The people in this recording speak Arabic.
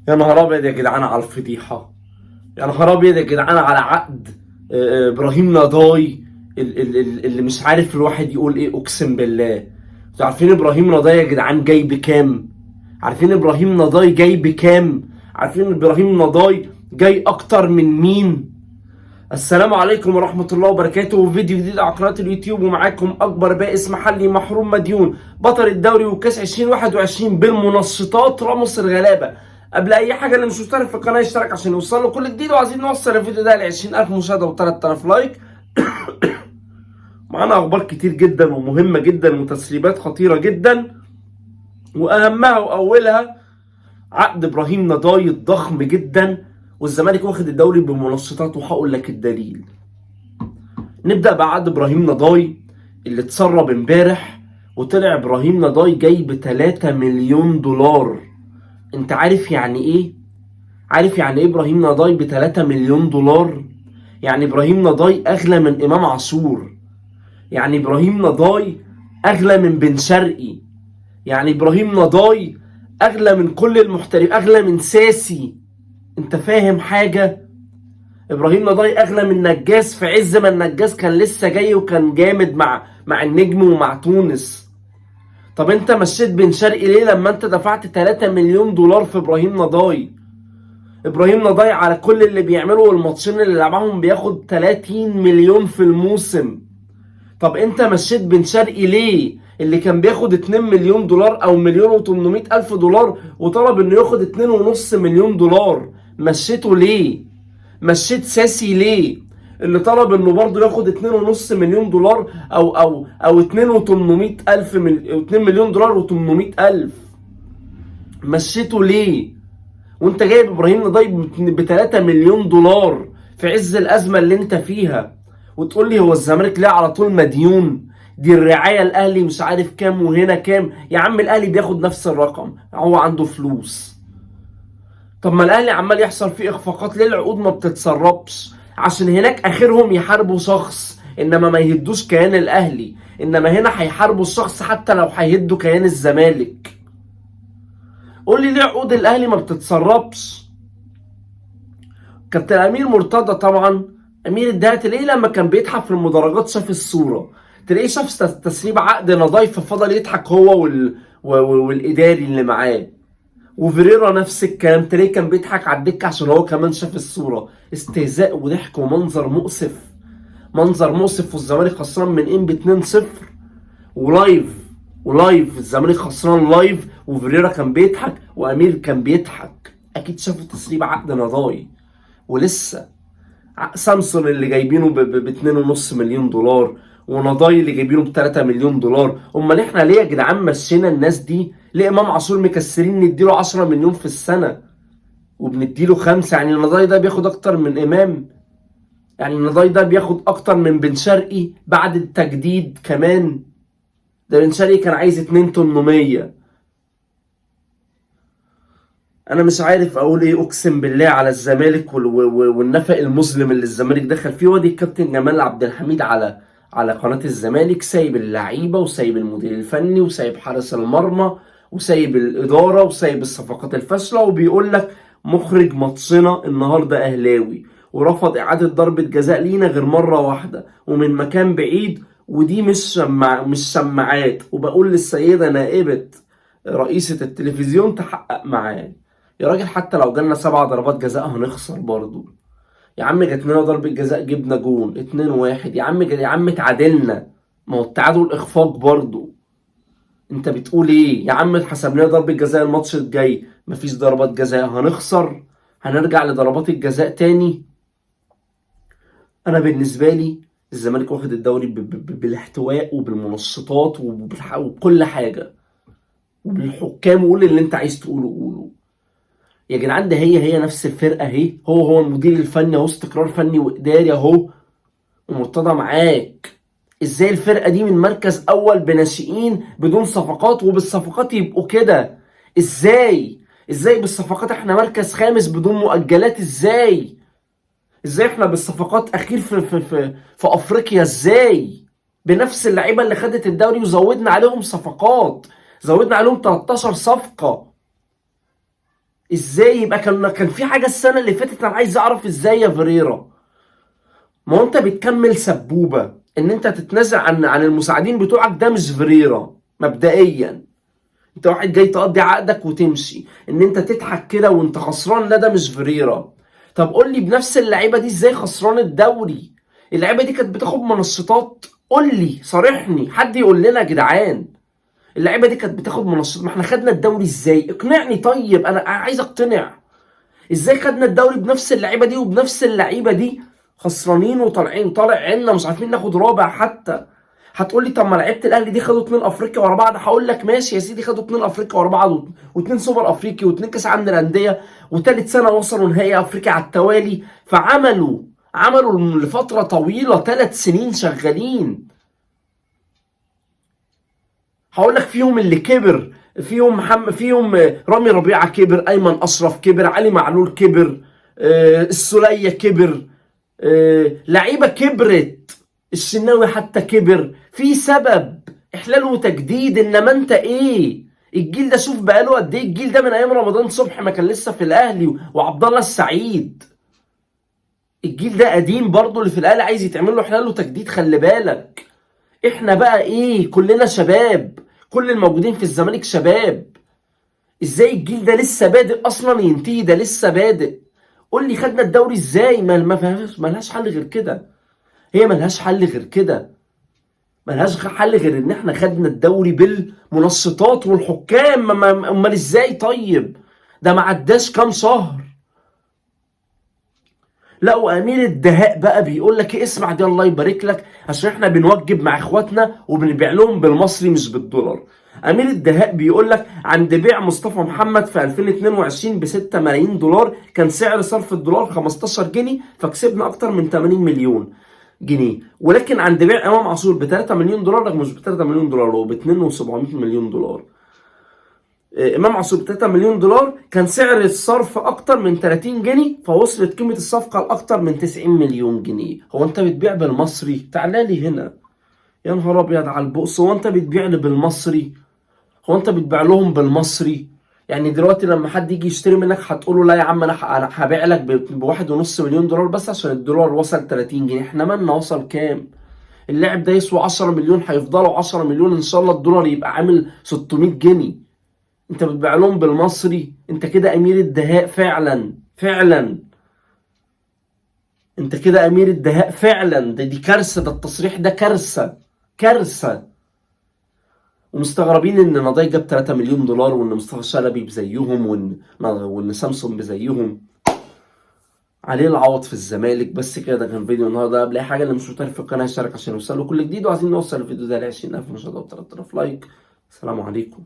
يا نهار ابيض يا جدعان على الفضيحه. يا نهار ابيض يا جدعان على عقد ابراهيم نضاي اللي مش عارف الواحد يقول ايه. اقسم بالله انتوا عارفين ابراهيم نضاي يا جدعان جاي بكام؟ عارفين ابراهيم نضاي جاي بكام؟ عارفين ابراهيم نضاي جاي اكتر من مين؟ السلام عليكم ورحمة الله وبركاته. فيديو جديد على قناة اليوتيوب، ومعاكم أكبر بائس محلي محروم مديون، بطل الدوري وكاس 2021 بالمنشطات راموس الغلابة. قبل أي حاجة اللي مش مشترك في القناة يشترك عشان يوصل له كل جديد، وعايزين نوصل الفيديو ده ل 20,000 مشاهدة و3000 لايك. معانا أخبار كتير جدا ومهمة جدا وتسريبات خطيرة جدا، وأهمها وأولها عقد إبراهيم نضاي الضخم جدا، والزمالك واخد الدوري بمنشطات، وهقول لك الدليل. نبدأ بعقد إبراهيم نضاي اللي اتسرب امبارح، وطلع إبراهيم نضاي جاي ب3 مليون دولار. انت عارف يعني ايه؟ عارف يعني ايه إبراهيم نضاي ب3 مليون دولار؟ يعني إبراهيم نضاي أغلى من إمام عاشور، يعني إبراهيم نضاي أغلى من بن شرقي، يعني إبراهيم نضاي أغلى من كل المحترفين، أغلى من ساسي. انت فاهم حاجة؟ ابراهيم نضاي اغلى من نجاز في عز ما النجاز كان لسه جاي وكان جامد مع النجم ومع تونس. طب انت مشيت بن شرقي ليه لما انت دفعت 3 مليون دولار في ابراهيم نضاي؟ ابراهيم نضاي على كل اللي بيعمله والماتشين اللي لعبهم بياخد 30 مليون في الموسم. طب انت مشيت بن شرقي ليه اللي كان بياخد 2 مليون دولار او مليون و800 الف دولار، وطلب انه ياخد 2.5 مليون دولار؟ مشيته ليه؟ مشيت ساسي ليه اللي طلب انه برضه ياخد 2.5 مليون دولار او 2 الف 2 مليون دولار و800 الف؟ مشيته ليه وانت جايب ابراهيم نضاي ب 3 مليون دولار في عز الازمه اللي انت فيها، وتقول لي هو الزمالك ليه على طول مديون؟ دي الرعايه الاهلي مش عارف كام وهنا كام. يا عم الاهلي بياخد نفس الرقم، هو عنده فلوس. طب ما الاهلي عمال يحصل فيه اخفاقات، ليه العقود ما بتتسربش؟ عشان هناك اخرهم يحاربوا شخص انما ما يهدوش كيان الاهلي، انما هنا هيحاربوا الشخص حتى لو هيهدوا كيان الزمالك. قول لي ليه عقود الاهلي ما بتتسربش؟ كابتن امير مرتضى طبعا، امير الدهات، تلاقيه لما كان بيضحك في المدرجات شاف الصوره، تلاقيه شاف تسريب عقد نضاي ففضل يضحك هو والاداري اللي معاه. وفيريرا نفس الكلام، تلاقيه كان بيضحك على الدكه عشان هو كمان شاف الصوره. استهزاء وضحك ومنظر مؤسف، منظر مؤسف. والزمالك خسران من انبي 2-0 ولايف الزمالك خسران لايف، وفيريرا كان بيضحك وامير كان بيضحك. اكيد شافوا تسريب عقد نضاي. ولسه سامسون اللي جايبينه ب 2.5 مليون دولار، ونضاي اللي جايبينه ب 3 مليون دولار. امال احنا ليه يا جدعان مشينا الناس دي؟ ليه امام عاشور مكسرين نديله 10 مليون في السنه وبنديله 5؟ يعني نضاي ده بياخد اكتر من امام، يعني نضاي ده بياخد اكتر من بن شرقي بعد التجديد كمان. ده بن شرقي كان عايز 2.800. انا مش عارف اقول ايه، اقسم بالله على الزمالك والنفق المظلم اللي الزمالك دخل فيه. وادي الكابتن جمال عبد الحميد على قناة الزمالك سايب اللعيبة وسايب المدير الفني وسايب حارس المرمى وسايب الإدارة وسايب الصفقات الفاشلة، وبيقول لك مخرج ماتشنا النهاردة أهلاوي ورفض إعادة ضربة جزاء لينا غير مرة واحدة ومن مكان بعيد، ودي مش سماعات. وبقول للسيدة نائبة رئيسة التلفزيون تحقق معاه. يا راجل حتى لو جالنا 7 ضربات جزاء هنخسر برضو. يا عم جات لنا ضربة جزاء جبنا جون 2-1، يا عم اتعادلنا، ما هو التعادل اخفاق برضو. انت بتقول ايه؟ يا عم اتحسب لنا ضربة جزاء الماتش الجاي، مفيش ضربات جزاء هنخسر، هنرجع لضربات الجزاء تاني. انا بالنسبة لي الزمالك واخد الدوري بالاحتواء وبالمنشطات وبكل حاجة وبالحكام. وقول اللي انت عايز تقوله قوله يا جدعان. ده هي نفس الفرقه اهي، هو المدير الفني اهو، استقرار فني واداري اهو، ومرتضى معاك. ازاي الفرقه دي من مركز اول بناشئين بدون صفقات، وبالصفقات يبقوا كده؟ ازاي بالصفقات احنا مركز خامس بدون مؤجلات؟ ازاي احنا بالصفقات اخير في افريقيا؟ ازاي بنفس اللعيبه اللي خدت الدوري وزودنا عليهم صفقات، زودنا عليهم 13 صفقه؟ ازاي يبقى كان في حاجه السنه اللي فاتت؟ انا عايز اعرف ازاي يا فيريرا. ما هو انت بتكمل سبوبه ان انت تتنازل عن المساعدين بتوعك، ده مش فيريرا مبدئيا. انت واحد جاي تقضي عقدك وتمشي، ان انت تضحك كده وانت خسران، لا ده مش فيريرا. طب قول لي بنفس اللعيبه دي ازاي خسران الدوري؟ اللعيبه دي كانت بتاخد منشطات، قول لي صارحني، حد يقول لنا يا جدعان. اللعيبه دي كانت بتاخد منشطات، ما احنا خدنا الدوري ازاي؟ اقنعني طيب، انا عايز اقتنع. ازاي خدنا الدوري بنفس اللعيبه دي وبنفس اللعيبه دي خسرانين وطالعين طالع عنا مش عارفين ناخد رابع حتى؟ هتقول لي طب ما لعيبه الاهلي دي خدوا 2 افريقيا ورا بعض. هقول لك ماشي يا سيدي، خدوا 2 افريقيا ورا بعض و2 سوبر افريقي و2 كاس عالم للانديه، وثالث سنه وصلوا نهائي افريقيا على التوالي. عملوا لفتره طويله 3 سنين شغالين. هقول لك فيهم اللي كبر، فيهم رامي ربيعه كبر، ايمن اشرف كبر، علي معلول كبر، السوليه كبر، لعيبه كبرت، الشناوي حتى كبر في سبب احلال وتجديد. انما انت ايه؟ الجيل ده شوف بقاله قد ايه. الجيل ده من ايام رمضان صبحي ما كان لسه في الاهلي وعبد الله السعيد. الجيل ده قديم برضه اللي في الاهلي، عايز يتعمل له احلال وتجديد، خلي بالك. احنا بقى ايه؟ كلنا شباب، كل الموجودين في الزمالك شباب. ازاي الجيل ده لسه بادئ اصلا ينتهي؟ ده لسه بادئ. قول لي خدنا الدوري ازاي؟ ملهاش حل غير كده. هي ملهاش حل غير كده. ملهاش حل غير ان احنا خدنا الدوري بالمنشطات والحكام. امال ازاي طيب؟ ده ما عداش كام شهر. لا، وامير الدهاء بقى بيقول لك ايه؟ اسمع دي الله يبارك لك، عشان احنا بنوجب مع اخواتنا وبنبيع لهم بالمصري مش بالدولار. امير الدهاء بيقول لك عند بيع مصطفى محمد في 2022 ب 6 ملايين دولار، كان سعر صرف الدولار 15 جنيه، فكسبنا اكتر من 80 مليون جنيه. ولكن عند بيع امام عاشور ب 3 مليون دولار، رغم مش ب 3 مليون دولار، هو ب 2 و700 مليون دولار. امام عاشور ب 3 مليون دولار، كان سعر الصرف اكتر من 30 جنيه، فوصلت قيمه الصفقه لاكتر من 90 مليون جنيه. هو انت بتبيع بالمصري؟ تعالى لي هنا. يا نهار ابيض على البؤس. هو انت بتبيع لي بالمصري؟ هو انت بتبيع لهم بالمصري؟ يعني دلوقتي لما حد يجي يشتري منك هتقول له لا يا عم، انا هبيع لك ب1.5 مليون دولار بس عشان الدولار وصل 30 جنيه. احنا مالنا وصل كام؟ اللاعب ده يسوى 10 مليون، هيفضلوا 10 مليون ان شاء الله الدولار يبقى عامل 600 جنيه. انت بتبيع لهم بالمصري؟ انت كده امير الدهاء فعلا فعلا. انت كده امير الدهاء فعلا. دي كارثه، ده التصريح ده كارثه كارثه. ومستغربين ان نضاي جاب 3 مليون دولار، وان مصطفى شلبي بزيهم، وان سامسون بزيهم. عليه العوض في الزمالك. بس كده، ده كان فيديو النهارده. قبل اي حاجه، اللي مش مشترك في القناه يشترك عشان يوصله كل جديد، وعايزين نوصل الفيديو ده ل 20,000 مشاهده و3000 لايك. السلام عليكم.